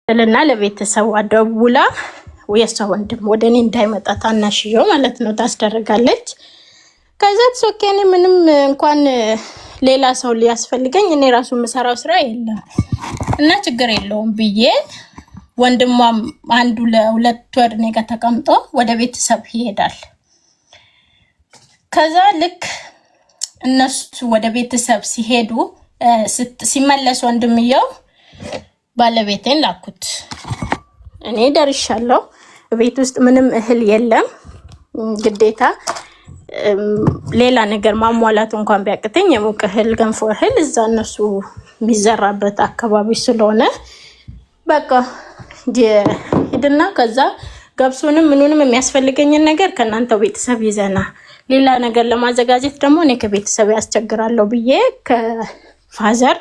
ለና ለቤተሰብ ደውላ ወየሷ ወንድም ወደኔ እንዳይመጣ ታናሽየው ማለት ነው ታስደርጋለች። ከዛ ተሶከኔ ምንም እንኳን ሌላ ሰው ሊያስፈልገኝ እኔ ራሱ መሰራው ስራ የለም እና ችግር የለውም ብዬ ወንድሟም አንዱ ለሁለት ወር ነገ ተቀምጦ ወደ ቤተሰብ ይሄዳል። ከዛ ልክ እነሱ ወደ ቤተሰብ ሲሄዱ ሲመለስ ወንድምየው ባለቤቴን ላኩት። እኔ ደርሻለሁ። ቤት ውስጥ ምንም እህል የለም። ግዴታ ሌላ ነገር ማሟላት እንኳን ቢያቅተኝ የሙቅ እህል ገንፎ እህል እዛ እነሱ የሚዘራበት አካባቢ ስለሆነ በቃ ሄድና ከዛ ገብሱንም ምኑንም የሚያስፈልገኝን ነገር ከናንተው ቤተሰብ ይዘና ሌላ ነገር ለማዘጋጀት ደግሞ እኔ ከቤተሰብ ያስቸግራለሁ ብዬ ከፋዘር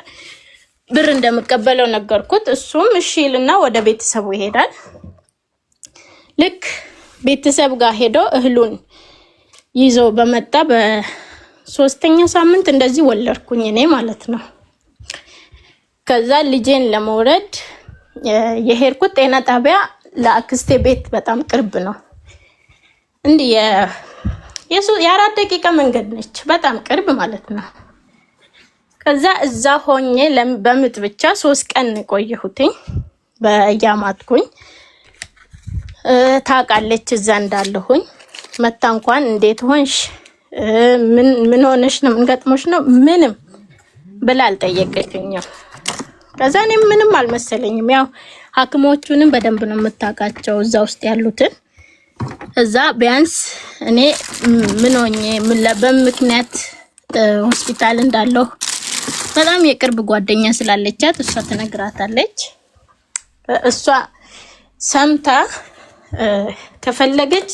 ብር እንደምቀበለው ነገርኩት። እሱም እሺ ይልና ወደ ቤተሰቡ ይሄዳል። ልክ ቤተሰብ ጋር ሄዶ እህሉን ይዞ በመጣ በ3ኛ ሳምንት እንደዚህ ወለድኩኝ እኔ ማለት ነው። ከዛ ልጄን ለመውለድ የሄድኩት ጤና ጣቢያ ለአክስቴ ቤት በጣም ቅርብ ነው። እንዴ የ4 ደቂቃ መንገድ ነች፣ በጣም ቅርብ ማለት ነው። ከዛ እዛ ሆኜ በምጥ ብቻ 3 ቀን ቆየሁትኝ በያማትኩኝ። ታውቃለች እዛ እንዳለሁኝ መታ እንኳን እንዴት ሆንሽ ምን ሆነሽ ነው ምን ገጥሞሽ ነው ምንም ብላ አልጠየቀችኝም። ከዛ እኔም ምንም አልመሰለኝም። ያው ሐኪሞቹንም በደንብ ነው የምታውቃቸው እዛ ውስጥ ያሉትን። እዛ ቢያንስ እኔ ምን ሆኜ በምክንያት ሆስፒታል እንዳለሁ በጣም የቅርብ ጓደኛ ስላለቻት እሷ ትነግራታለች። እሷ ሰምታ ከፈለገች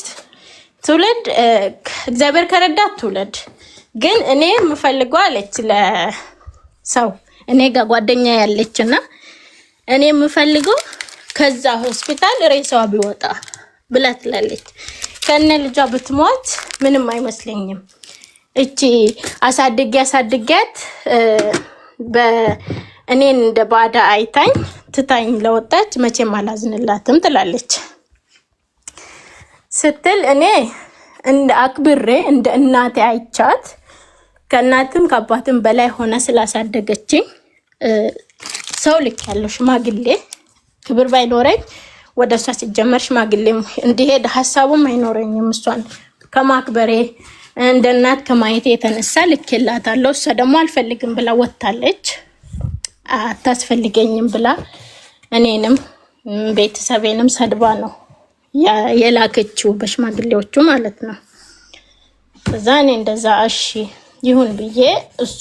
ትውለድ እግዚአብሔር ከረዳት ትውለድ፣ ግን እኔ የምፈልገው አለች ለሰው እኔ ጋር ጓደኛ ያለችና እኔ የምፈልገው ከዛ ሆስፒታል ሬሳዋ ቢወጣ ብላ ትላለች። ከነ ልጇ ብትሞት ምንም አይመስለኝም። እቺ አሳድጊያት በእኔን እንደ ባዳ አይታኝ ትታኝ ለወጣች መቼም አላዝንላትም ትላለች ስትል እኔ እንደ አክብሬ እንደ እናቴ አይቻት ከእናትም ከአባትም በላይ ሆነ ስላሳደገችኝ ሰው ልክ ያለው ሽማግሌ ክብር ባይኖረኝ ወደሷ ሲጀመር ሽማግሌ እንዲሄድ ሐሳቡም አይኖረኝም። እሷን ከማክበሬ እንደ እናት ከማየቴ የተነሳ ልክላታለሁ። እሷ ደግሞ አልፈልግም ብላ ወጣለች። አታስፈልገኝም ብላ እኔንም ቤተሰቤንም ሰድባ ነው የላከችው በሽማግሌዎቹ ማለት ነው። ከዛ እኔ እንደዛ እሺ ይሁን ብዬ እሷ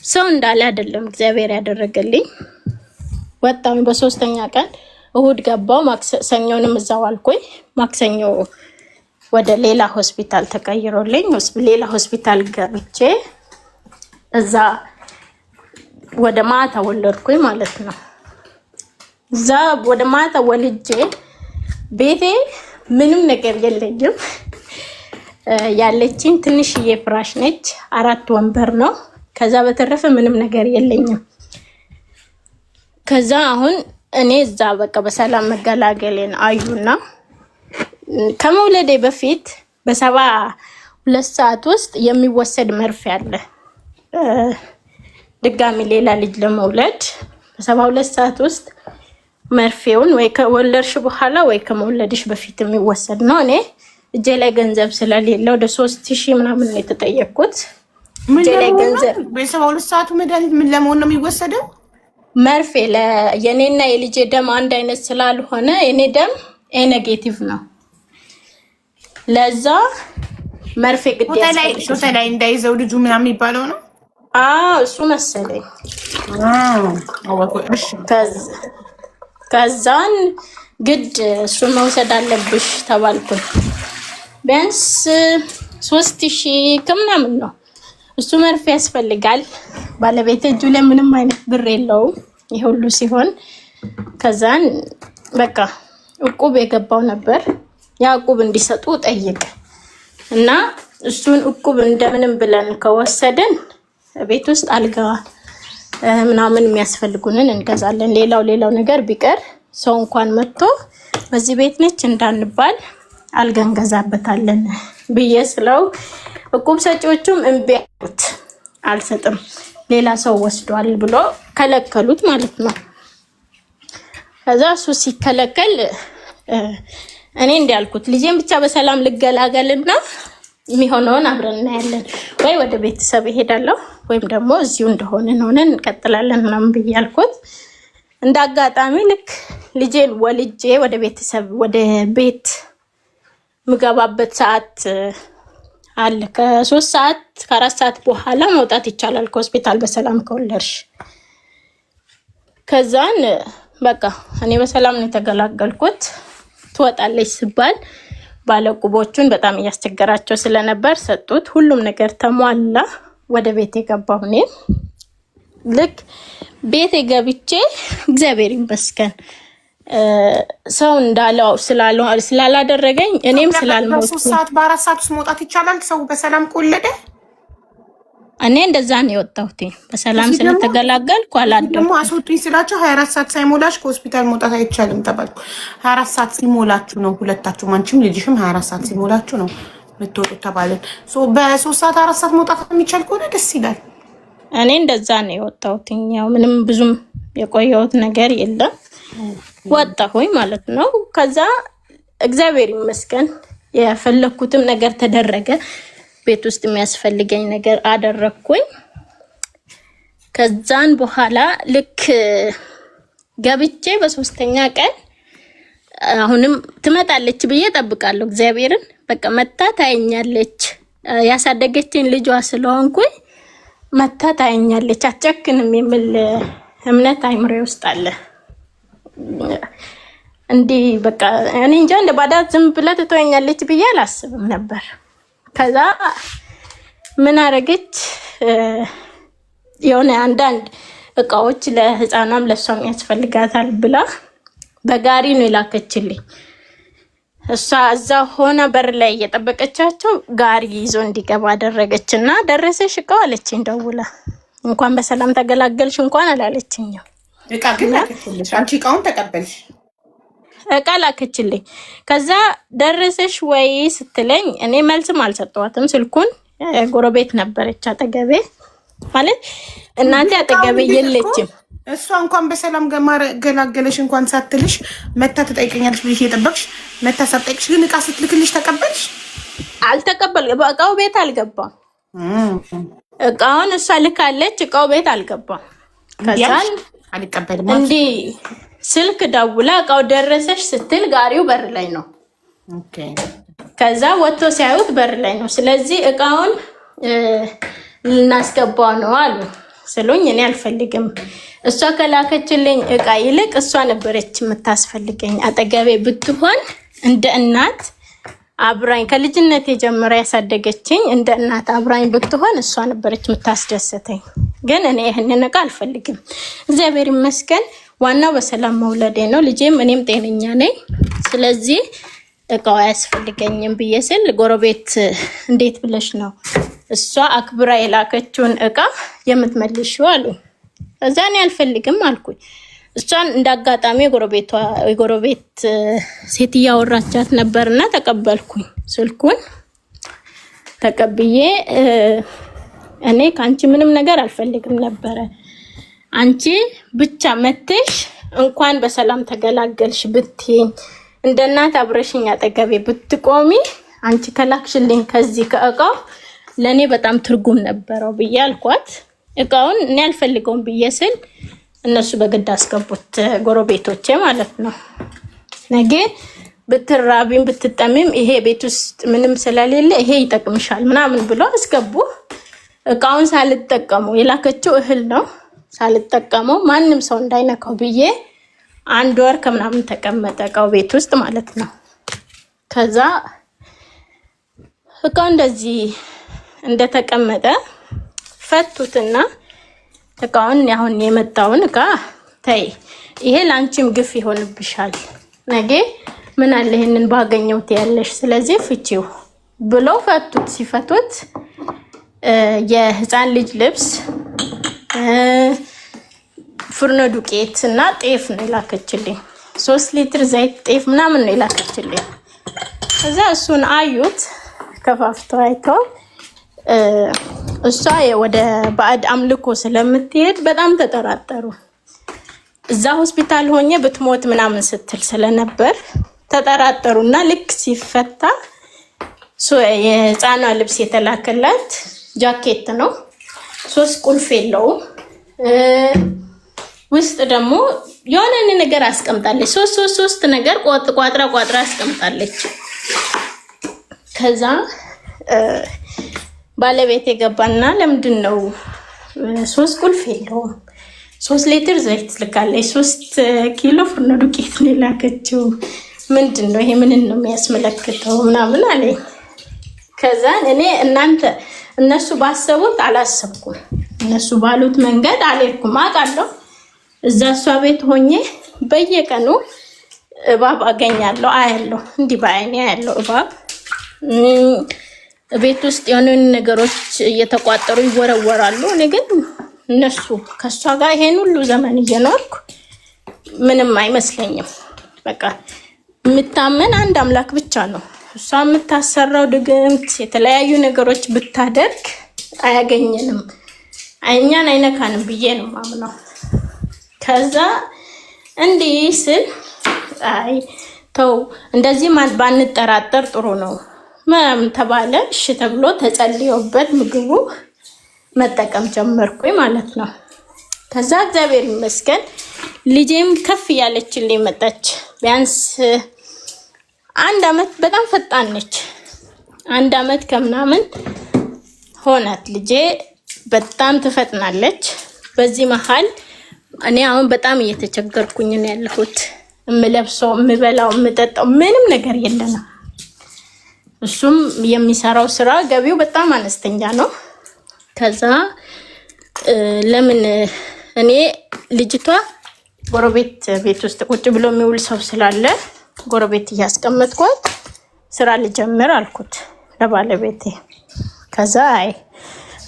ሰው እንዳለ አይደለም እግዚአብሔር ያደረገልኝ። ወጣሁኝ በ3ኛ ቀን እሁድ ገባው። ማክሰኞንም እዛው አልኩኝ። ማክሰኞ ወደ ሌላ ሆስፒታል ተቀይሮልኝ ሌላ ሆስፒታል ገብቼ እዛ ወደ ማታ ወለድኩኝ ማለት ነው። እዛ ወደ ማታ ወልጄ ቤቴ ምንም ነገር የለኝም። ያለችኝ ትንሽዬ ፍራሽ ነች፣ 4 ወንበር ነው። ከዛ በተረፈ ምንም ነገር የለኝም። ከዛ አሁን እኔ እዛ በቃ በሰላም መገላገሌን አዩና ከመውለዴ በፊት በ72 ሰዓት ውስጥ የሚወሰድ መርፌ አለ። ድጋሚ ሌላ ልጅ ለመውለድ በ72 ሰዓት ውስጥ መርፌውን ወይ ከወለድሽ በኋላ ወይ ከመውለድሽ በፊት የሚወሰድ ነው። እኔ እጄ ላይ ገንዘብ ስለሌለ ወደ 3000 ምናምን ነው የተጠየቅኩት። እጄ ላይ ገንዘብ በ72 ሰዓቱ መድኃኒት ምን ለመሆን ነው የሚወሰደው? መርፌ የኔና የልጄ ደም አንድ አይነት ስላልሆነ የኔ ደም ኤ ኔጌቲቭ ነው። ለዛ መርፌ ግዴታ ላይ እንዳይዘው ልጁ ምናምን የሚባለው ነው። እሱ መሰለኝ። ከዛን ግድ እሱ መውሰድ አለብሽ ተባልኩኝ። ቢያንስ 3000 ከምናምን ነው እሱ መርፌ ያስፈልጋል። ባለቤቴ እጁ ላይ ምንም አይነት ብር የለውም። ይሄ ሁሉ ሲሆን ከዛን በቃ እቁብ የገባው ነበር። ያ እቁብ እንዲሰጡ ጠይቅ እና እሱን እቁብ እንደምንም ብለን ከወሰደን ቤት ውስጥ አልጋ ምናምን የሚያስፈልጉንን እንገዛለን። ሌላው ነገር ቢቀር ሰው እንኳን መጥቶ በዚህ ቤት ነች እንዳንባል አልጋ እንገዛበታለን ብዬ ስለው እቁብ ሰጪዎቹም እምቢ አሉት። አልሰጥም ሌላ ሰው ወስዷል ብሎ ከለከሉት ማለት ነው። ከዛ እሱ ሲከለከል እኔ እንዲያልኩት ልጄን ብቻ በሰላም ልገላገልና የሚሆነውን አብረን እናያለን፣ ወይ ወደ ቤተሰብ እሄዳለሁ ወይም ደግሞ እዚሁ እንደሆነን ሆነን እንቀጥላለን ምናምን ብያልኩት። እንዳጋጣሚ ልክ ልጄን ወልጄ ወደ ቤተሰብ ወደ ቤት ምገባበት ሰዓት አለ። ከ3 ሰዓት ከ4 ሰዓት በኋላ መውጣት ይቻላል ከሆስፒታል በሰላም ከወለድሽ። ከዛን በቃ እኔ በሰላም ነው የተገላገልኩት። ትወጣለች ሲባል ባለቁቦቹን በጣም እያስቸገራቸው ስለነበር ሰጡት። ሁሉም ነገር ተሟላ። ወደ ቤት የገባሁ እኔ ልክ ቤት ገብቼ እግዚአብሔር ይመስገን ሰው እንዳለው ስላላደረገኝ እኔም ስላልሞትኩ በ3 ሰዓት በ4 ሰዓት ውስጥ መውጣት ይቻላል ሰው በሰላም ከወለደ። እኔ እንደዛ ነው የወጣሁት በሰላም ስለተገላገልኩ። አላደረኩም ደግሞ አስወጡኝ ስላቸው 24 ሰዓት ሳይሞላሽ ከሆስፒታል መውጣት አይቻልም ተባልኩ። 24 ሰዓት ሲሞላችሁ ነው ሁለታችሁም አንቺም ልጅሽም 24 ሰዓት ሲሞላችሁ ነው የምትወጡት ተባልን። በ3 ሰዓት 4 ሰዓት መውጣት የሚቻል ከሆነ ደስ ይላል። እኔ እንደዛ ነው የወጣሁት። ያው ምንም ብዙም የቆየሁት ነገር የለም ወጣሁኝ ማለት ነው። ከዛ እግዚአብሔር ይመስገን የፈለኩትም ነገር ተደረገ። ቤት ውስጥ የሚያስፈልገኝ ነገር አደረኩኝ። ከዛን በኋላ ልክ ገብቼ በ3ኛ ቀን አሁንም ትመጣለች ብዬ ጠብቃለሁ እግዚአብሔርን። በቃ መታ ታየኛለች። ያሳደገችኝ ልጇ ስለሆንኩኝ መታ ታየኛለች አትጨክንም የሚል እምነት አይምሬ ውስጥ አለ። እንዲህ በቃ እኔ እንጃ እንደ ባዳ ዝም ብላ ትተወኛለች ብዬ አላስብም ነበር። ከዛ ምን አረገች? የሆነ አንዳንድ እቃዎች ለህፃናም ለሷም ያስፈልጋታል ብላ በጋሪ ነው የላከችልኝ። እሷ እዛ ሆነ በር ላይ እየጠበቀቻቸው ጋሪ ይዞ እንዲገባ አደረገችና ደረሰሽ እቃው አለችኝ ደውላ። እንኳን በሰላም ተገላገልሽ እንኳን አላለችኝም። እቃ ግን ላከችልሽ፣ አንቺ እቃውን ተቀበልሽ? እቃ ላከችልኝ። ከዛ ደረሰሽ ወይ ስትለኝ እኔ መልስም አልሰጠዋትም። ስልኩን ጎረቤት ነበረች አጠገቤ፣ ማለት እናንተ አጠገቤ የለችም። እሷ እንኳን በሰላም ገላገለሽ እንኳን ሳትልሽ መታ ትጠይቀኛለሽ ብለሽ እየጠበቅሽ መታ ሳትጠይቅሽ ግን እቃ ስትልክልሽ ተቀበልሽ? አልተቀበልኩም። እቃው ቤት አልገባም። እቃውን እሷ ልካለች፣ እቃው ቤት አልገባም። ከዛን አልቀበልም እንዲህ ስልክ ደውላ እቃው ደረሰሽ ስትል ጋሪው በር ላይ ነው። ኦኬ። ከዛ ወጥቶ ሲያዩት በር ላይ ነው። ስለዚህ እቃውን ልናስገባው ነው አሉ ስሉኝ እኔ አልፈልግም። እሷ ከላከችልኝ እቃ ይልቅ እሷ ነበረች የምታስፈልገኝ። አጠገቤ ብትሆን እንደ እናት አብራኝ ከልጅነት የጀመረ ያሳደገችኝ እንደ እናት አብራኝ ብትሆን እሷ ነበረች የምታስደስተኝ። ግን እኔ ይሄንን እቃ አልፈልግም። እግዚአብሔር ይመስገን ዋናው በሰላም መውለዴ ነው። ልጄም እኔም ጤነኛ ነኝ። ስለዚህ እቃው አያስፈልገኝም ብዬ ስል ጎረቤት እንዴት ብለሽ ነው እሷ አክብራ የላከችውን እቃ የምትመልሺው አሉ። እዛ እኔ አልፈልግም አልኩኝ። እሷን እንዳጋጣሚ የጎረቤት ሴት እያወራቻት ነበርና ተቀበልኩኝ። ስልኩን ተቀብዬ እኔ ከአንቺ ምንም ነገር አልፈልግም ነበረ። አንቺ ብቻ መተሽ እንኳን በሰላም ተገላገልሽ ብትይኝ እንደ እናት አብረሽኝ አጠገቤ ብትቆሚ አንቺ ከላክሽልኝ ከዚህ ከእቃው ለኔ በጣም ትርጉም ነበረው ብዬ አልኳት። እቃውን እኔ አልፈልገውም ብዬ ስል እነሱ በግድ አስገቡት፣ ጎረቤቶቼ ማለት ነው። ነገ ብትራቢም ብትጠሚም ይሄ ቤት ውስጥ ምንም ስለሌለ ይሄ ይጠቅምሻል ምናምን ብሎ አስገቡ። እቃውን ሳልጠቀመው የላከችው እህል ነው ሳልጠቀመው ማንም ሰው እንዳይነካው ብዬ 1 ወር ከምናምን ተቀመጠ እቃው ቤት ውስጥ ማለት ነው። ከዛ እቃው እንደዚህ እንደተቀመጠ ፈቱትና እቃውን አሁን የመጣውን እቃ ተይ ይሄ ላንቺም ግፍ ይሆንብሻል፣ ነገ ምን አለ ይሄንን ባገኘውት ያለሽ፣ ስለዚህ ፍቺው ብሎ ፈቱት። ሲፈቱት የህፃን ልጅ ልብስ ፍርኖ ዱቄት እና ጤፍ ነው የላከችልኝ። 3 ሊትር ዘይት ጤፍ ምናምን ነው የላከችልኝ። ከዛ እሱን አዩት ከፋፍተው አይተው እሷ ወደ ባዕድ አምልኮ ስለምትሄድ በጣም ተጠራጠሩ። እዛ ሆስፒታል ሆኜ ብትሞት ምናምን ስትል ስለነበር ተጠራጠሩና ልክ ሲፈታ የህፃኗ ልብስ የተላከላት ጃኬት ነው። 3 ቁልፍ የለውም። ውስጥ ደግሞ የሆነ ነገር አስቀምጣለች። 3 ነገር ቋጥራ አስቀምጣለች። ከዛ ባለቤት የገባና ለምንድነው 3 ቁልፍ የለውም 3 ሊትር ዘይት ልካለች 3 ኪሎ ፍርኖ ዱቄት ነው የላከችው ምንድነው ይሄ ምን ነው የሚያስመለክተው ምናምን አለኝ። ከዛ እኔ እነሱ ባሰቡት አላሰብኩም። እነሱ ባሉት መንገድ አልሄድኩም። አውቃለሁ እዛ እሷ ቤት ሆኜ በየቀኑ እባብ አገኛለሁ አያለሁ። እንዲህ በአይኔ አያለሁ እባብ ቤት ውስጥ የሆኑ ነገሮች እየተቋጠሩ ይወረወራሉ። እኔ ግን እነሱ ከሷ ጋር ይሄን ሁሉ ዘመን እየኖርኩ ምንም አይመስለኝም። በቃ የምታመን አንድ አምላክ ብቻ ነው። እሷ የምታሰራው ድግምት የተለያዩ ነገሮች ብታደርግ አያገኘንም፣ እኛን አይነካንም ብዬ ነው ማምነው። ከዛ እንዲህ ስል አይ ተው እንደዚህ ባንጠራጠር ጥሩ ነው ምናምን ተባለ። እሺ ተብሎ ተጸልዮበት ምግቡ መጠቀም ጀመርኩኝ ማለት ነው። ከዛ እግዚአብሔር ይመስገን ልጄም ከፍ ያለችልኝ መጣች። ቢያንስ 1 አመት በጣም ፈጣን ነች። 1 አመት ከምናምን ሆናት ልጄ በጣም ትፈጥናለች። በዚህ መሃል እኔ አሁን በጣም እየተቸገርኩኝ ነው ያለሁት። የምለብሰው የምበላው የምጠጣው ምንም ነገር የለንም። እሱም የሚሰራው ስራ ገቢው በጣም አነስተኛ ነው። ከዛ ለምን እኔ ልጅቷ ጎረቤት ቤት ውስጥ ቁጭ ብሎ የሚውል ሰው ስላለ ጎረቤት እያስቀመጥኳት ስራ ልጀምር አልኩት ለባለቤቴ። ከዛ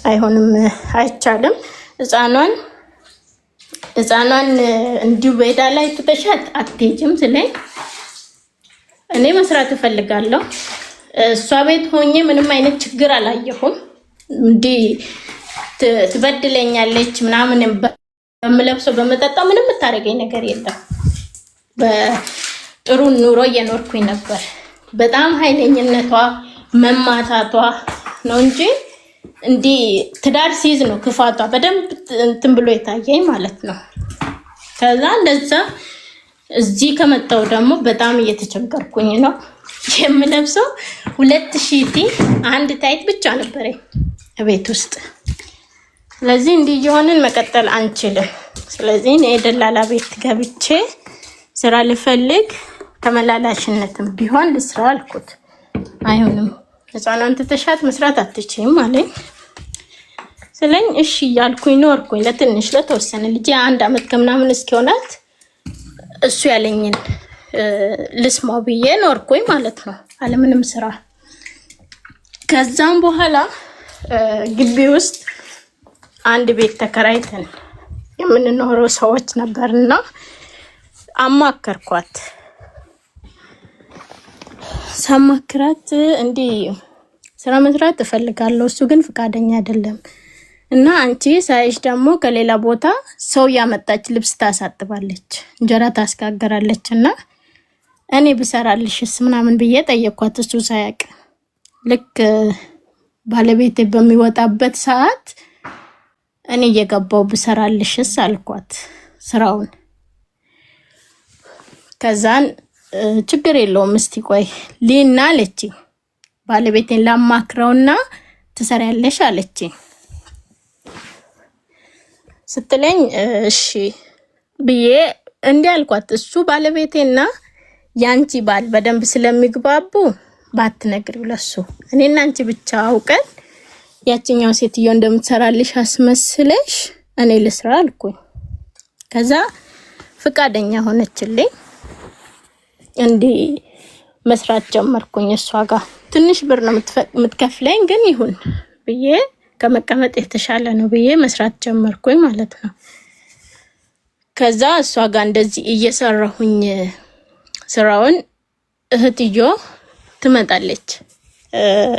አይሆንም አይቻልም ህፃኗን እንዲሁ ቤዳ ላይ ትተሻት አትሄጂም ስለኝ እኔ መስራት እፈልጋለሁ። እሷ ቤት ሆኜ ምንም አይነት ችግር አላየሁም። እንዲህ ትበድለኛለች ምናምን በምለብሰው በመጠጣው ምንም የምታደርገኝ ነገር የለም። በጥሩ ኑሮ እየኖርኩኝ ነበር። በጣም ኃይለኝነቷ መማታቷ ነው እንጂ እንዲህ ትዳር ሲይዝ ነው ክፋቷ በደንብ እንትን ብሎ የታየኝ ማለት ነው። ከዛ እንደዛ እዚህ ከመጣው ደግሞ በጣም እየተቸገርኩኝ ነው። የምለብሰው 2000 ቲ አንድ ታይት ብቻ ነበረኝ ቤት ውስጥ። ስለዚህ እንዲህ የሆነን መቀጠል አንችልም። ስለዚህ እኔ ደላላ ቤት ገብቼ ስራ ልፈልግ ተመላላሽነትም ቢሆን ልስራ አልኩት። አይሆንም ህፃኗን ትተሻት መስራት አትችይም አለኝ። ስለኝ እሺ ያልኩኝ ኖርኩኝ ለትንሽ ለተወሰነ ልጅ 1 አመት ከምናምን እስኪሆናት እሱ ያለኝን ልስማው ብዬ ኖርኩኝ ማለት ነው አለምንም ስራ። ከዛም በኋላ ግቢ ውስጥ አንድ ቤት ተከራይተን የምንኖረው ሰዎች ነበርና አማከርኳት። ሳማክራት እንዲህ ስራ መስራት እፈልጋለሁ እሱ ግን ፍቃደኛ አይደለም እና አንቺ ሳይሽ ደግሞ ከሌላ ቦታ ሰው ያመጣች ልብስ ታሳጥባለች እንጀራ ታስጋገራለች እና እኔ ብሰራልሽስ ምናምን ብዬ ጠየኳት። እሱ ሳያቅ ልክ ባለቤቴ በሚወጣበት ሰዓት እኔ እየገባው ብሰራልሽስ አልኳት ስራውን። ከዛን ችግር የለውም እስቲ ቆይ ሊና አለችኝ። ባለቤቴን ላማክረውና ትሰሪያለሽ አለችኝ። ስትለኝ እሺ ብዬ እንዲህ አልኳት። እሱ ባለቤቴና ያንቺ ባል በደንብ ስለሚግባቡ ባትነግሪው ለሱ እኔና አንቺ ብቻ አውቀን ያቺኛው ሴትዮ እንደምትሰራልሽ አስመስለሽ እኔ ልስራ አልኩኝ። ከዛ ፍቃደኛ ሆነችልኝ። እንዲህ መስራት ጀመርኩኝ እሷ ጋር። ትንሽ ብር ነው የምትከፍለኝ ግን ይሁን ብዬ ከመቀመጥ የተሻለ ነው ብዬ መስራት ጀመርኩኝ ማለት ነው። ከዛ እሷ ጋር እንደዚህ እየሰራሁኝ ስራውን እህትዮ ትመጣለች።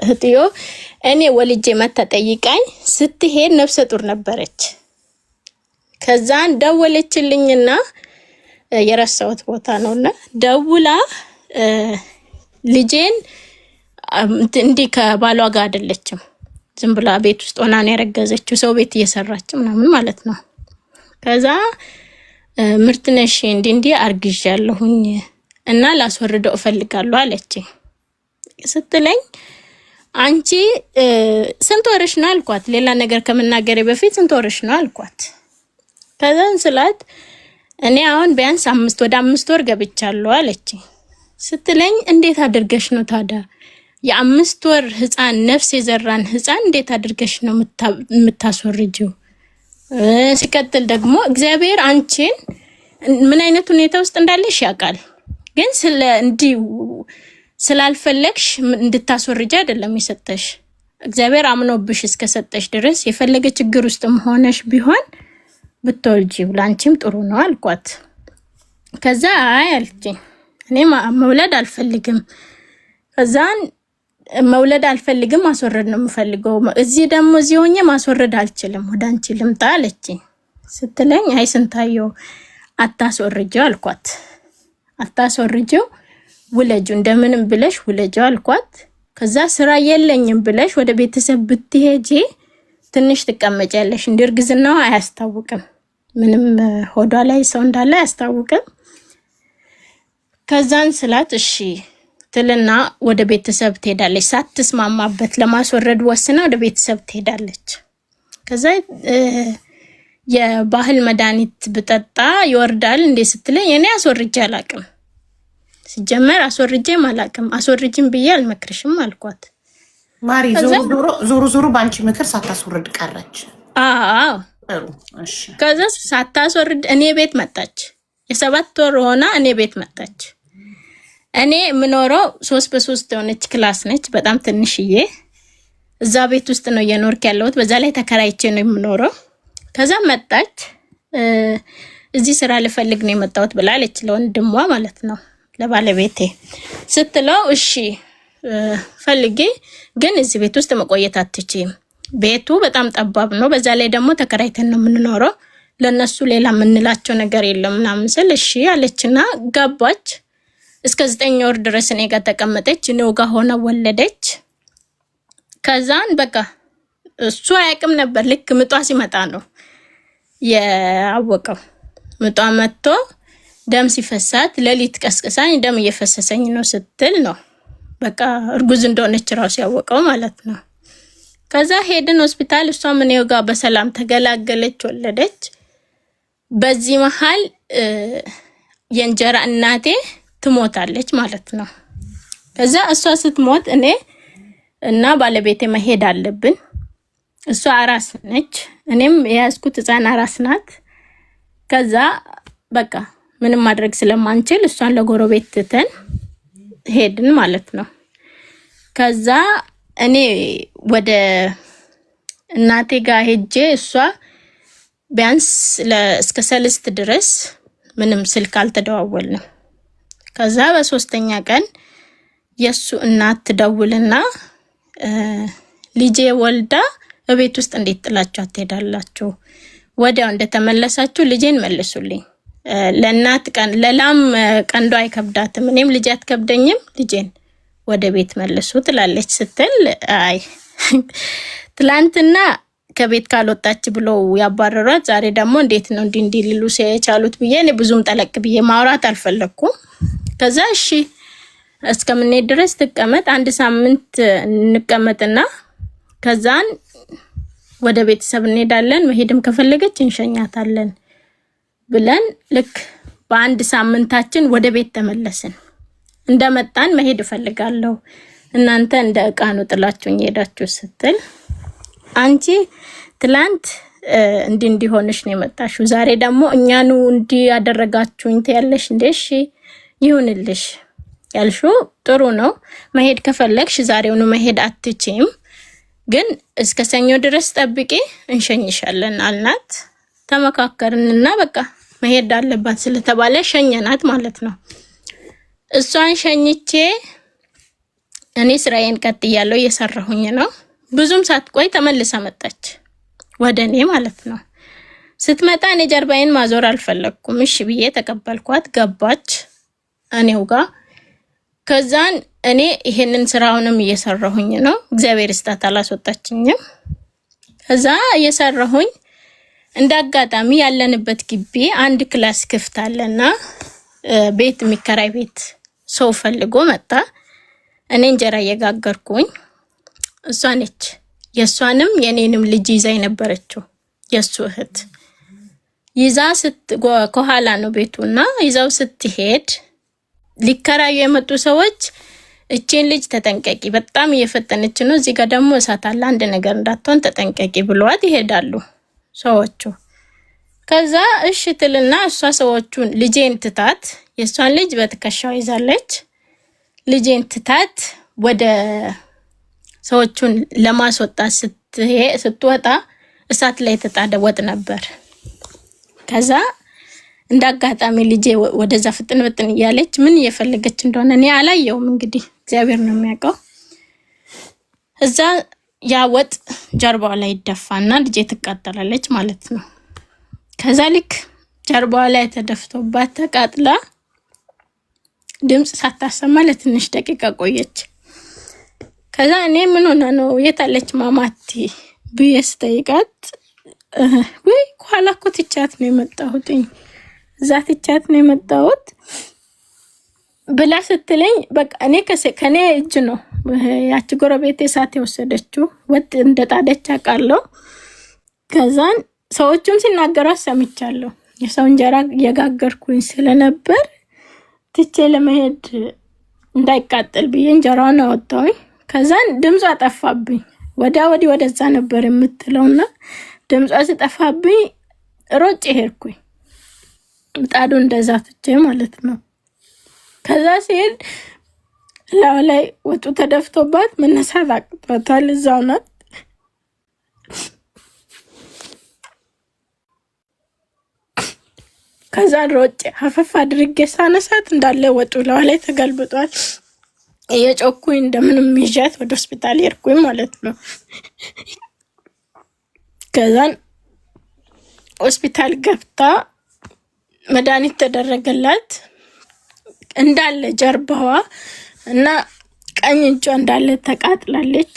እህትዮ እኔ ወልጄ መታ ጠይቃኝ ስትሄድ ነፍሰ ጡር ነበረች። ከዛን ደወለችልኝና የረሳሁት ቦታ ነውና ደውላ ልጄን እንዲህ ከባሏ ጋር አይደለችም፣ ዝም ብላ ቤት ውስጥ ሆና ነው ያረገዘችው፣ ሰው ቤት እየሰራች ምናምን ማለት ነው። ከዛ ምርትነሽ እንዲህ አርግዣለሁኝ እና ላስወርደው እፈልጋለሁ አለች። ስትለኝ አንቺ ስንት ወርሽ ነው አልኳት። ሌላ ነገር ከመናገሬ በፊት ስንት ወርሽ ነው አልኳት። ከዛን ስላት እኔ አሁን ቢያንስ 5 ወር ገብቻለሁ አለች። ስትለኝ እንዴት አድርገሽ ነው ታዲያ የ5 ወር ህፃን ነፍስ የዘራን ህፃን እንዴት አድርገሽ ነው የምታስወርጂው? ሲቀጥል ደግሞ እግዚአብሔር አንቺን ምን አይነት ሁኔታ ውስጥ እንዳለሽ ያውቃል። ግን ስላልፈለግሽ እንድታስወርጂ አይደለም የሰጠሽ። እግዚአብሔር አምኖብሽ እስከሰጠሽ ድረስ የፈለገ ችግር ውስጥም ሆነሽ ቢሆን ብትወልጂው ላንቺም ጥሩ ነው አልኳት። ከዛ አይ አለችኝ እኔ መውለድ አልፈልግም። ከዛን መውለድ አልፈልግም ማስወረድ ነው የምፈልገው። እዚህ ደግሞ እዚህ ሆኜ ማስወረድ አልችልም፣ ወደ አንቺ ልምጣ አለችኝ። ስትለኝ አይ ስንታየው አታስወርጂው አልኳት። አታስወርጂው ውለጂው፣ እንደምንም ብለሽ ውለጂው አልኳት። ከዛ ስራ የለኝም ብለሽ ወደ ቤተሰብ ብትሄጂ ትንሽ ትቀመጫለሽ፣ እንድርግዝናው አያስታውቅም፣ ምንም ሆዷ ላይ ሰው እንዳለ አያስታውቅም። ከዛን ስላት እሺ ትልና ወደ ቤተሰብ ትሄዳለች። ሳትስማማበት ለማስወረድ ወስና ወደ ቤተሰብ ትሄዳለች። ከዛ የባህል መድኃኒት ብጠጣ ይወርዳል እንዴ ስትለኝ እኔ አስወርጄ አላቅም፣ ሲጀመር አስወርጄም አላቅም፣ አስወርጅም ብዬ አልመክርሽም አልኳት። ማሪ ዞሮ ባንቺ ምክር ሳታስወርድ ቀረች። አዎ እሺ። ከዛ ሳታስወርድ እኔ ቤት መጣች። የ7 ወር ሆና እኔ ቤት መጣች። እኔ የምኖረው 3 የሆነች ክላስ ነች፣ በጣም ትንሽዬ። እዛ ቤት ውስጥ ነው እየኖርክ ያለሁት፣ በዛ ላይ ተከራይቼ ነው የምኖረው። ከዛ መጣች። እዚህ ስራ ልፈልግ ነው የመጣሁት ብላለች፣ ለወንድሟ ማለት ነው ለባለቤቴ። ስትለው እሺ ፈልጌ፣ ግን እዚህ ቤት ውስጥ መቆየት አትችይም፣ ቤቱ በጣም ጠባብ ነው፣ በዛ ላይ ደግሞ ተከራይተን ነው የምንኖረው፣ ለነሱ ሌላ የምንላቸው ነገር የለም ምናምን ስል እሺ አለችና ገባች። እስከ 9 ወር ድረስ እኔ ጋር ተቀመጠች። እኔው ጋር ሆነ ወለደች። ከዛን በቃ እሱ አያውቅም ነበር። ልክ ምጧ ሲመጣ ነው ያወቀው። ምጧ መጥቶ ደም ሲፈሳት ሌሊት ቀስቅሳኝ ደም እየፈሰሰኝ ነው ስትል ነው በቃ እርጉዝ እንደሆነች ራሱ ያወቀው ማለት ነው። ከዛ ሄድን ሆስፒታል። እሷ እኔው ጋር በሰላም ተገላገለች፣ ወለደች። በዚህ መሃል የእንጀራ እናቴ ትሞታለች ማለት ነው። ከዛ እሷ ስትሞት እኔ እና ባለቤቴ መሄድ አለብን። እሷ አራስ ነች፣ እኔም የያዝኩት ህፃን አራስ ናት። ከዛ በቃ ምንም ማድረግ ስለማንችል እሷን ለጎረቤት ትተን ሄድን ማለት ነው። ከዛ እኔ ወደ እናቴ ጋር ሄጄ እሷ ቢያንስ እስከ 3 ድረስ ምንም ስልክ አልተደዋወልንም። ከዛ በ3ኛ ቀን የሱ እናት ትደውልና ልጄ ወልዳ በቤት ውስጥ እንዴት ጥላችሁ ትሄዳላችሁ? ወዲያው እንደተመለሳችሁ ልጄን መልሱልኝ። ለእናት ለላም ቀንዶ አይከብዳትም፣ እኔም ልጄ አትከብደኝም፣ ልጄን ወደ ቤት መልሱ ትላለች። ስትል አይ ትላንትና ከቤት ካልወጣች ብሎ ያባረሯት፣ ዛሬ ደግሞ እንዴት ነው እንዲህ ሊሉ ሲያቻሉት ብዬ እኔ ብዙም ጠለቅ ብዬ ማውራት አልፈለኩም። ከዛ እሺ እስከምንሄድ ድረስ ትቀመጥ፣ 1 ሳምንት እንቀመጥና ከዛን ወደ ቤተሰብ እንሄዳለን፣ መሄድም ከፈለገች እንሸኛታለን ብለን ልክ በ1 ሳምንታችን ወደ ቤት ተመለስን። እንደመጣን መሄድ እፈልጋለሁ፣ እናንተ እንደ ዕቃ ነው ጥላችሁኝ ሄዳችሁ ስትል አንቺ ትላንት እንዲሆንሽ ነው የመጣሽው፣ ዛሬ ደግሞ እኛኑ ያደረጋችሁኝ ትያለሽ እንዴ? እሺ ይሁንልሽ፣ ያልሽው ጥሩ ነው። መሄድ ከፈለግሽ ዛሬውኑ መሄድ አትችይም፣ ግን እስከ ሰኞ ድረስ ጠብቂ እንሸኝሻለን አልናት። ተመካከርንና በቃ መሄድ አለባት ስለተባለ ሸኘናት ማለት ነው። እሷን ሸኝቼ እኔ ስራዬን ቀጥያለሁ እየሰራሁኝ ነው። ብዙም ሳትቆይ ተመልሳ መጣች ወደኔ ማለት ነው። ስትመጣ እኔ ጀርባዬን ማዞር አልፈለኩም። እሺ ብዬ ተቀበልኳት። ገባች እኔው ጋር። ከዛን እኔ ይሄንን ስራውንም እየሰራሁኝ ነው። እግዚአብሔር ይስጣት አላስወጣችኝም። ከዛ እየሰራሁኝ እንዳጋጣሚ ያለንበት ግቢ አንድ ክላስ ክፍት አለና ቤት የሚከራይ ቤት ሰው ፈልጎ መጣ። እኔ እንጀራ እየጋገርኩኝ እሷ ነች የሷንም የኔንም ልጅ ይዛ የነበረችው የሱ እህት ይዛ ከኋላ ነው ቤቱና ይዛው ስትሄድ ሊከራዩ የመጡ ሰዎች እቺን ልጅ ተጠንቀቂ፣ በጣም እየፈጠነች ነው፣ እዚህ ጋር ደግሞ እሳት አለ፣ አንድ ነገር እንዳትሆን ተጠንቀቂ ብለዋት ይሄዳሉ ሰዎቹ። ከዛ እሺ ትልና እሷ ሰዎቹን ልጄን ትታት የሷን ልጅ በትከሻው ይዛለች። ልጄን ትታት ወደ ሰዎቹን ለማስወጣት ስትወጣ እሳት ላይ ተጣደ ወጥ ነበር። ከዛ እንዳጋጣሚ ልጄ ወደዛ ፍጥን እያለች ምን እየፈለገች እንደሆነ እኔ አላየውም፣ እንግዲህ እግዚአብሔር ነው የሚያውቀው። እዛ ያ ወጥ ጀርባዋ ላይ ይደፋና ልጄ ትቃጠላለች ማለት ነው። ከዛ ልክ ጀርባዋ ላይ ተደፍቶባት ተቃጥላ ድምጽ ሳታሰማ ለትንሽ ደቂቃ ቆየች። ከዛ እኔ ምን ሆነ ነው የታለች ማማቲ ብዬ ስጠይቃት ወይ ኋላ እኮ ትቻት ነው የመጣሁት እዛ ትቻት ነው የመጣሁት ብላ ስትለኝ በቃ እኔ ከኔ እጅ ነው ያቺ ጎረቤቴ እሳት የወሰደችው ወጥ እንደጣደች አውቃለሁ። ከዛን ሰዎቹም ሲናገሩ ሰምቻለሁ። የሰው እንጀራ እየጋገርኩኝ ስለነበር ትቼ ለመሄድ እንዳይቃጠል ብዬ እንጀራውን አወጣሁኝ። ከዛን ድምጿ ጠፋብኝ። ወደዛ ነበር የምትለውና ድምጿ ሲጠፋብኝ ሮጬ ሄድኩኝ። ምጣዱ እንደዛ ትቼ ማለት ነው። ከዛ ሲሄድ ላይ ወጡ ተደፍቶባት መነሳት አቅቷታል። እዛው ናት። ከዛ ሮጬ ሀፈፍ አድርጌ ሳነሳት እንዳለ ወጡ ላይ ተገልብጧል። የጮኩኝ እንደምንም ይዣት ወደ ሆስፒታል ሄድኩኝ ማለት ነው። ከዛን ሆስፒታል ገብታ መድኃኒት ተደረገላት። እንዳለ ጀርባዋ እና ቀኝ እጇ እንዳለ ተቃጥላለች።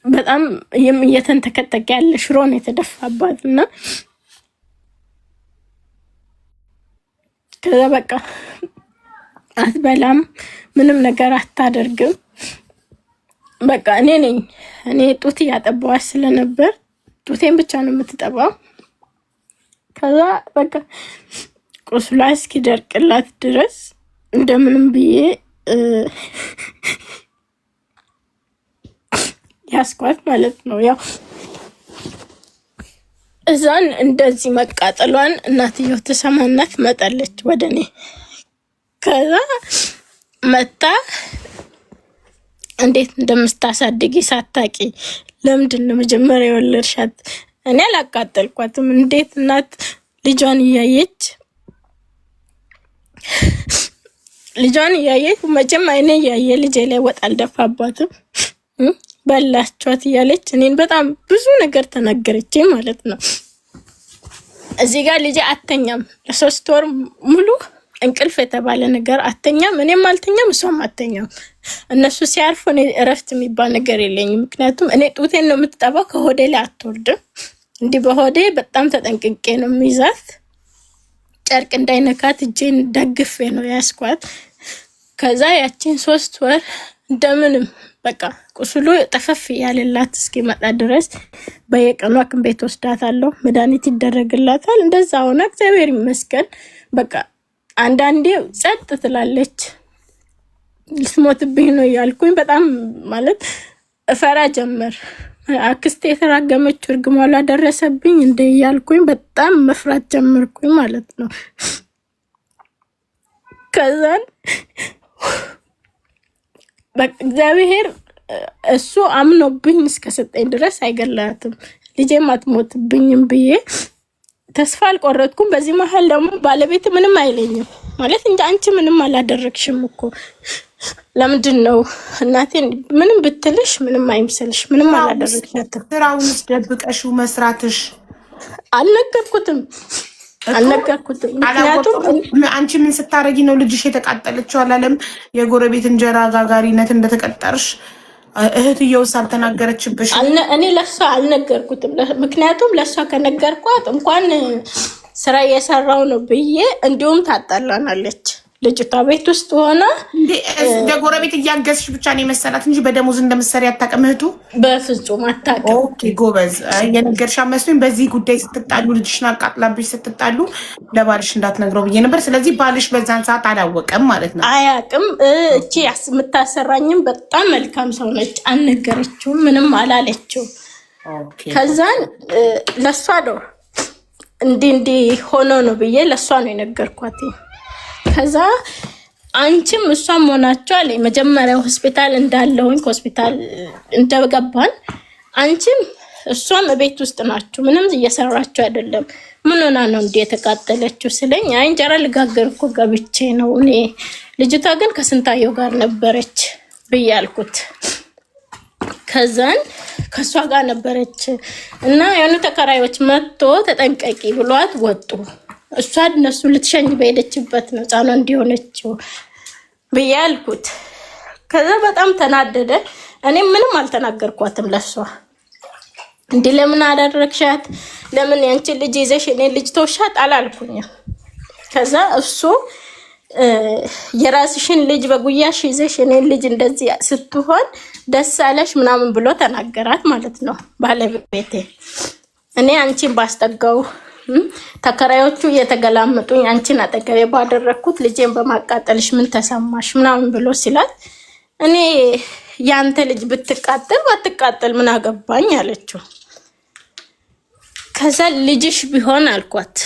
በጣም እየተንተከተከ ያለ ሽሮ ነው የተደፋባት እና ከዛ በቃ አትበላም፣ ምንም ነገር አታደርግም። በቃ እኔ ጡት እያጠባዋች ስለነበር ጡቴን ብቻ ነው የምትጠባው። ከዛ በቃ ቁስሏ እስኪደርቅላት ድረስ እንደምንም ብዬ ያስኳት ማለት ነው። ያው እዛን እንደዚህ መቃጠሏን እናትየው ተሰማና ትመጣለች ወደኔ። ከዛ መጣ እንዴት እንደምታሳድጊ ሳታቂ ለምንድን ነው መጀመሪያ የወለድሻት? እኔ አላቃጠልኳትም። እንዴት እናት ልጇን እያየች መቼም አይኔ እያየ ልጄ ላይ ወጥ አልደፋባትም በላችኋት እያለች እኔን በጣም ብዙ ነገር ተናገረች ማለት ነው። እዚህ ጋር ልጄ አተኛም ለ3 ወር ሙሉ እንቅልፍ የተባለ ነገር አተኛም፣ እኔም አልተኛም፣ እሷም አተኛም። እነሱ ሲያርፉ እኔ እረፍት የሚባል ነገር የለኝም። ምክንያቱም እኔ ጡቴን ነው የምትጠባው፣ ከሆዴ ላይ አትወርድም። እንዲህ በሆዴ በጣም ተጠንቅቄ ነው የሚይዛት። ጨርቅ እንዳይነካት እጄን ደግፌ ነው ያስኳት። ከዛ ያቺን 3 ወር እንደምንም በቃ ቁስሉ ጠፈፍ ያለላት እስኪመጣ ድረስ በየቀኑ ሐኪም ቤት ወስዳታለሁ፣ መድኃኒት ይደረግላታል። እንደዛ ሆነ እግዚአብሔር ይመስገን። በቃ አንዳንዴ ጸጥ ትላለች። ልትሞትብኝ ነው እያልኩኝ በጣም ማለት እፈራ ጀመር። አክስቴ የተራገመችው እርግማሏ ደረሰብኝ እንደ እያልኩኝ በጣም መፍራት ጀመርኩኝ ማለት ነው። ከዛን በቃ እግዚአብሔር እሱ አምኖብኝ እስከሰጠኝ ድረስ አይገላትም፣ ልጄም አትሞትብኝም ብዬ ተስፋ አልቆረጥኩም። በዚህ መሀል ደግሞ ባለቤት ምንም አይለኝም ማለት እንጂ አንቺ ምንም አላደረግሽም እኮ ለምንድን ነው እናቴ ምንም ብትልሽ ምንም አይምሰልሽ? ምንም አላደረግሻትም። ስራውን ደብቀሽው መስራትሽ አልነገርኩትም። ምክንያቱም አንቺ ምን ስታረጊ ነው ልጅሽ የተቃጠለችው? አላለም የጎረቤት እንጀራ ጋጋሪነት እንደተቀጠርሽ እህትየውስ አልተናገረችብሽ? እኔ ለሷ አልነገርኩትም። ምክንያቱም ለሷ ከነገርኳት እንኳን ስራ እየሰራው ነው ብዬ እንዲሁም ታጣላናለች። ልጅቷ ቤት ውስጥ ሆና እንደ ጎረቤት እያገዝሽ ብቻ ነው የመሰላት እንጂ በደሞዝ እንደምትሰሪ አታውቅም እህቱ? በፍጹም አታውቅም። ኦኬ ጎበዝ። የነገርሻ መስሎኝ በዚህ ጉዳይ ስትጣሉ ልጅሽን አቃጥላብሽ ስትጣሉ ለባልሽ እንዳትነግረው ብዬ ነበር። ስለዚህ ባልሽ በዛን ሰዓት አላወቀም ማለት ነው? አያውቅም። እቺ የምታሰራኝም በጣም መልካም ሰው ነች። አልነገረችውም፣ ምንም አላለችው። ከዛን ለሷ ነው እንዲህ ሆኖ ነው ብዬ ለሷ ነው የነገርኳት። ከዛ አንቺም እሷም ሆናችሁ አለ መጀመሪያ ሆስፒታል እንዳለሁኝ ሆስፒታል እንደገባን አንቺም እሷም ቤት ውስጥ ናችሁ፣ ምንም እየሰራችሁ አይደለም። ምን ሆና ነው እንዴ የተቃጠለችው ስለኝ አይ እንጀራ ልጋገር እኮ ገብቼ ነው እኔ። ልጅቷ ግን ከስንታየው ጋር ነበረች ብያልኩት። ከዛን ከሷ ጋር ነበረች እና የሆኑ ተከራዮች መጥቶ ተጠንቀቂ ብሏት ወጡ። እሷ እነሱ ልትሸኝ በሄደችበት ነው ጻኖ እንዲሆነችው ብያልኩት። ከዛ በጣም ተናደደ። እኔ ምንም አልተናገርኳትም ለሷ። እንዴ ለምን አደረግሻት? ለምን ያንቺ ልጅ ይዘሽ እኔ ልጅ ተውሻት አላልኩኝም። ከዛ እሱ የራስሽን ልጅ በጉያሽ ይዘሽ እኔ ልጅ እንደዚህ ስትሆን ደስ አለሽ ምናምን ብሎ ተናገራት ማለት ነው ባለቤቴ። እኔ አንቺን ባስጠጋው ተከራዮቹ እየተገላመጡኝ አንቺን አጠገቤ ባደረኩት ልጄን በማቃጠልሽ ምን ተሰማሽ ምናምን ብሎ ሲላት እኔ ያንተ ልጅ ብትቃጠል ባትቃጠል ምን አገባኝ አለችው። ከዛ ልጅሽ ቢሆን አልኳት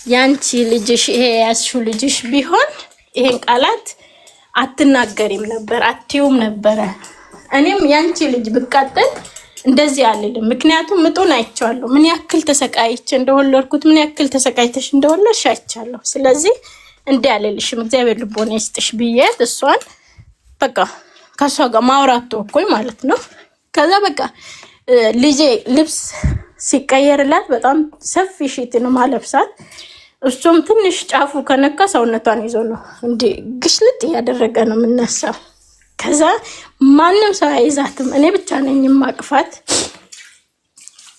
ያንቺ ልጅሽ ይሄ ያስሹ ልጅሽ ቢሆን ይሄን ቃላት አትናገሪም ነበር አትዩም ነበር። እኔም ያንቺ ልጅ ብቃጠል እንደዚህ አልልም። ምክንያቱም ምጡን አይቻለሁ፣ ምን ያክል ተሰቃይቼ እንደወለድኩት ምን ያክል ተሰቃይተሽ እንደወለድሽ አይቻለሁ። ስለዚህ እንዲህ አልልሽም እግዚአብሔር ልቦና ይስጥሽ ብዬ እሷን በቃ ከሷ ጋር ማውራት ተወኩኝ ማለት ነው። ከዛ በቃ ልጄ ልብስ ሲቀየርላት በጣም ሰፊ ሺት ነው ማለብሳት። እሱም ትንሽ ጫፉ ከነካ ሰውነቷን ይዞ ነው እንዴ ግሽልጥ ያደረገ ነው የምነሳው። ከዛ ማንም ሰው አይዛትም፣ እኔ ብቻ ነኝ ማቅፋት።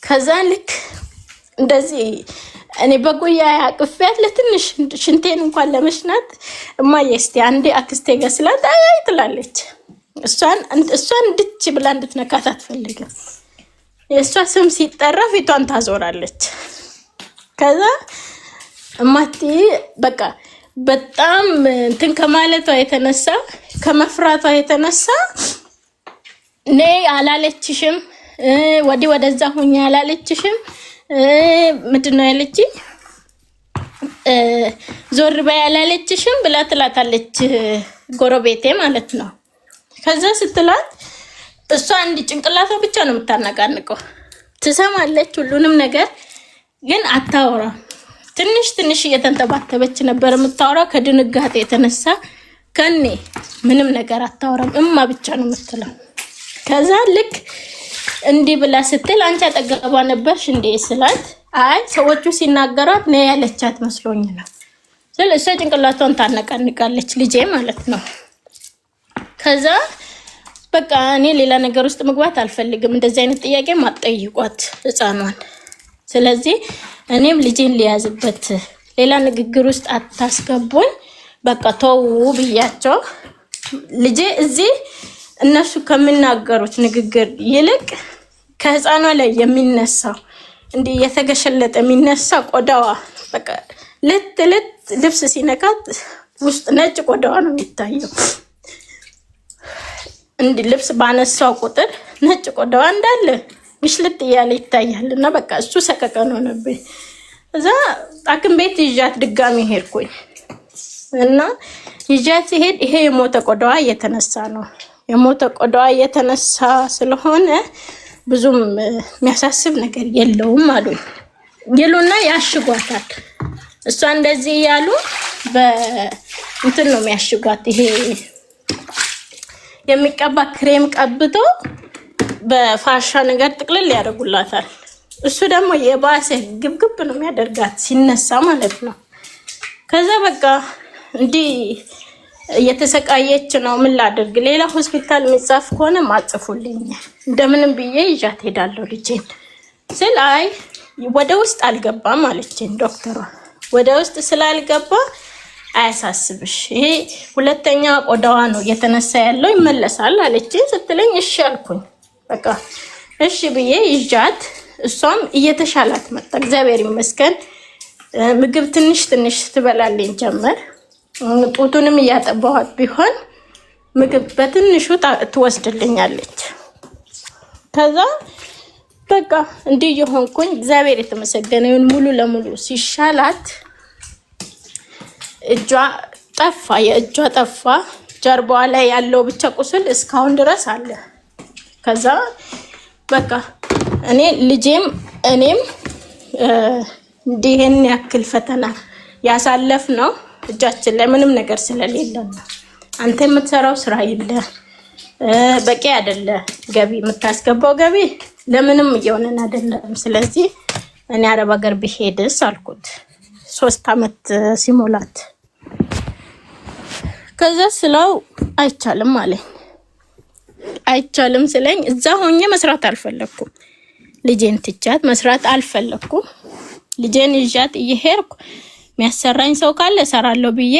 ከዛ ልክ እንደዚህ እኔ በጉያ አቅፌያት ለትንሽ ሽንቴን እንኳን ለመሽናት እማዬ እስቲ አንዴ አክስቴ ጋር ስላት አይ ትላለች። እሷን ድች ብላ እንድትነካት አትፈልግም። የእሷ ስም ሲጠራ ፊቷን ታዞራለች። ከዛ እማቴ በቃ በጣም እንትን ከማለቷ የተነሳ ከመፍራቷ የተነሳ ነይ አላለችሽም፣ ወደዛ ሁኛ አላለችሽም። ምንድነው ያለችኝ? ዞር በይ አላለችሽም ብላ ትላታለች ጎረቤቴ ማለት ነው። ከዛ ስትላት እሷ እንዲ ጭንቅላቷ ብቻ ነው የምታነቃንቀው። ትሰማለች ሁሉንም ነገር ግን አታወራም። ትንሽ እየተንተባተበች ነበር የምታወራው። ከድንጋጤ የተነሳ ከኔ ምንም ነገር አታወራም፣ እማ ብቻ ነው የምትለው። ከዛ ልክ እንዲህ ብላ ስትል አንቺ አጠገቧ ነበርሽ እንዴ ስላት አይ ሰዎቹ ሲናገሯት ነው ያለቻት መስሎኝ ነው። ስለዚህ እሷ ጭንቅላቷን ታነቃንቃለች ልጄ ማለት ነው። ከዛ በቃ እኔ ሌላ ነገር ውስጥ መግባት አልፈልግም፣ እንደዚህ አይነት ጥያቄ ማጠይቋት ህፃኗን። ስለዚህ እኔም ልጄን ሊያዝበት ሌላ ንግግር ውስጥ አታስገቡኝ፣ በቃ ተው ብያቸው። ልጄ እዚህ እነሱ ከሚናገሩት ንግግር ይልቅ ከህፃኗ ላይ የሚነሳው እንዲህ የተገሸለጠ የሚነሳ ቆዳዋ በቃ ልት ልብስ ሲነካት ውስጥ ነጭ ቆዳዋ ነው የሚታየው። እንዲህ ልብስ ባነሳው ቁጥር ነጭ ቆዳዋ እንዳለ ግሽልጥ እያለ ይታያል። እና በቃ እሱ ሰቀቀን ሆነብኝ። እዛ ሐኪም ቤት ይዣት ድጋሚ ሄድኩኝ እና ይዣት ሲሄድ ይሄ የሞተ ቆዳዋ እየተነሳ ነው። የሞተ ቆዳዋ እየተነሳ ስለሆነ ብዙም የሚያሳስብ ነገር የለውም አሉኝ። ይሉና ያሽጓታል። እሷ እንደዚህ ያሉ በእንትን ነው የሚያሽጓት። ይሄ የሚቀባ ክሬም ቀብቶ በፋሻ ነገር ጥቅልል ያደርጉላታል። እሱ ደግሞ የባሰ ግብግብ ነው የሚያደርጋት ሲነሳ ማለት ነው። ከዛ በቃ እንዲህ እየተሰቃየች ነው። ምን ላድርግ? ሌላ ሆስፒታል የሚጻፍ ከሆነ ማጽፉልኝ እንደምንም ብዬ ይዣት ሄዳለሁ ልጄን ስል አይ ወደ ውስጥ አልገባም አለችኝ ዶክተሯ። ወደ ውስጥ ስላልገባ አያሳስብሽ፣ ይሄ ሁለተኛ ቆዳዋ ነው እየተነሳ ያለው ይመለሳል አለችኝ ስትለኝ እሺ አልኩኝ። በቃ እሺ ብዬ ይዣት እሷም እየተሻላት መጣ እግዚአብሔር ይመስገን። ምግብ ትንሽ ትንሽ ትበላልኝ ጀመር። ጡቱንም እያጠባኋት ቢሆን ምግብ በትንሹ ትወስድልኛለች። ከዛ በቃ እንዲህ የሆንኩኝ እግዚአብሔር የተመሰገነ ይሁን። ሙሉ ለሙሉ ሲሻላት እጇ ጠፋ፣ የእጇ ጠፋ። ጀርባዋ ላይ ያለው ብቻ ቁስል እስካሁን ድረስ አለ። ከዛ በቃ እኔ ልጄም እኔም እንዲህን ያክል ፈተና ያሳለፍ ነው እጃችን ላይ ምንም ነገር ስለሌለ ነው። አንተ የምትሰራው ስራ የለ፣ በቂ አይደለ፣ ገቢ የምታስገባው ገቢ ለምንም እየሆነን አይደለም። ስለዚህ እኔ አረብ ሀገር ብሄድስ አልኩት 3 አመት ሲሞላት። ከዛ ስለው አይቻልም አለኝ። አይቻልም ስለኝ እዛ ሆኜ መስራት አልፈለኩም። ልጄን ትቻት መስራት አልፈለኩም። ልጄን ይዣት እየሄድኩ የሚያሰራኝ ሰው ካለ እሰራለሁ ብዬ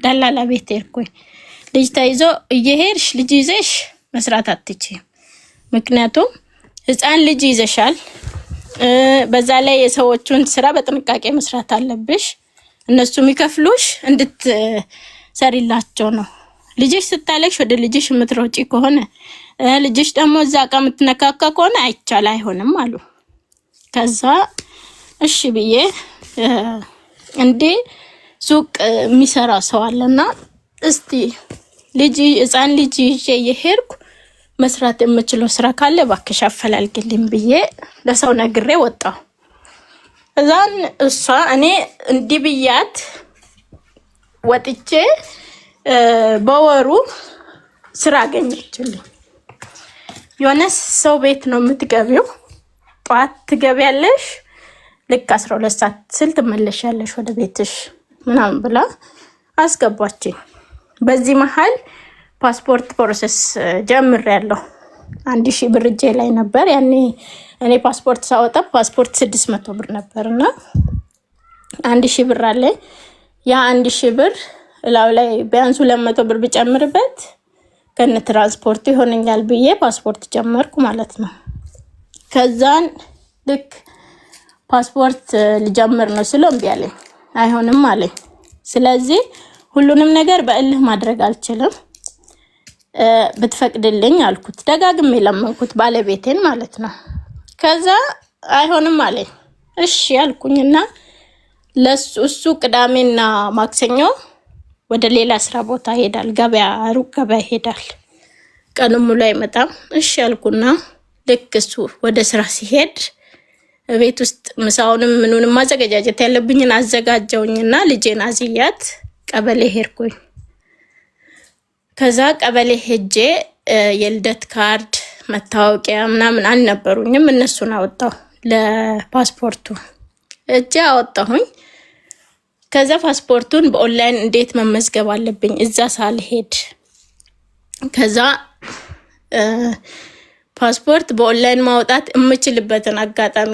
ደላላ ቤት ሄድኩኝ። ልጅ ተይዞ እየሄድሽ ልጅ ይዘሽ መስራት አትችይም፣ ምክንያቱም ህፃን ልጅ ይዘሻል። በዛ ላይ የሰዎቹን ስራ በጥንቃቄ መስራት አለብሽ። እነሱ የሚከፍሉሽ እንድትሰሪላቸው ነው። ልጅሽ ስታለቅሽ ወደ ልጅሽ የምትሮጪ ከሆነ ልጅሽ ደግሞ እዛ እቃ የምትነካካ ከሆነ አይሆንም አሉ። ከዛ እሺ ብዬ እንዴ ሱቅ የሚሰራ ሰው አለና እስቲ ህፃን ልጅ ይዤ የሄድኩ መስራት የምችለው ስራ ካለ እባክሽ አፈላልግልኝ ብዬ ለሰው ነግሬ ወጣሁ። እዛን እሷ እኔ እንዲህ ብያት ወጥቼ በወሩ ስራ አገኘችልኝ። የሆነ ሰው ቤት ነው የምትገቢው፣ ጧት ትገቢያለሽ፣ ልክ 12 ሰዓት ስል ትመለሻለሽ ወደ ቤትሽ ምናምን ብላ አስገባችኝ። በዚህ መሃል ፓስፖርት ፕሮሰስ ጀምሬያለሁ። 1000 ብር እጄ ላይ ነበር ያኔ። እኔ ፓስፖርት ሳወጣ ፓስፖርት 600 ብር ነበርና 1000 ብር አለ። ያ 1000 ብር ላው ላይ ቢያንስ 200 ብር ብጨምርበት ከነ ትራንስፖርት ይሆነኛል ብዬ ፓስፖርት ጀመርኩ ማለት ነው። ከዛን ልክ ፓስፖርት ልጀምር ነው ስለው እምቢ አለኝ፣ አይሆንም አለኝ። ስለዚህ ሁሉንም ነገር በእልህ ማድረግ አልችልም፣ ብትፈቅድልኝ አልኩት። ደጋግሜ ለመንኩት ባለቤቴን ማለት ነው። ከዛ አይሆንም አለኝ። እሺ አልኩኝና እሱ ቅዳሜና ማክሰኞ ወደ ሌላ ስራ ቦታ ሄዳል፣ ገበያ ሩቅ ገበያ ሄዳል፣ ቀኑን ሙሉ አይመጣም። እሺ አልኩና ልክ እሱ ወደ ስራ ሲሄድ ቤት ውስጥ ምሳውንም ምኑንም ማዘጋጀት ያለብኝን አዘጋጀውኝና ልጄን አዝያት ቀበሌ ሄድኩኝ። ከዛ ቀበሌ ሄጄ የልደት ካርድ መታወቂያ ምናምን አልነበሩኝም፣ እነሱን አወጣሁ። ለፓስፖርቱ እጄ አወጣሁኝ። ከዛ ፓስፖርቱን በኦንላይን እንዴት መመዝገብ አለብኝ እዛ ሳልሄድ። ከዛ ፓስፖርት በኦንላይን ማውጣት የምችልበትን አጋጣሚ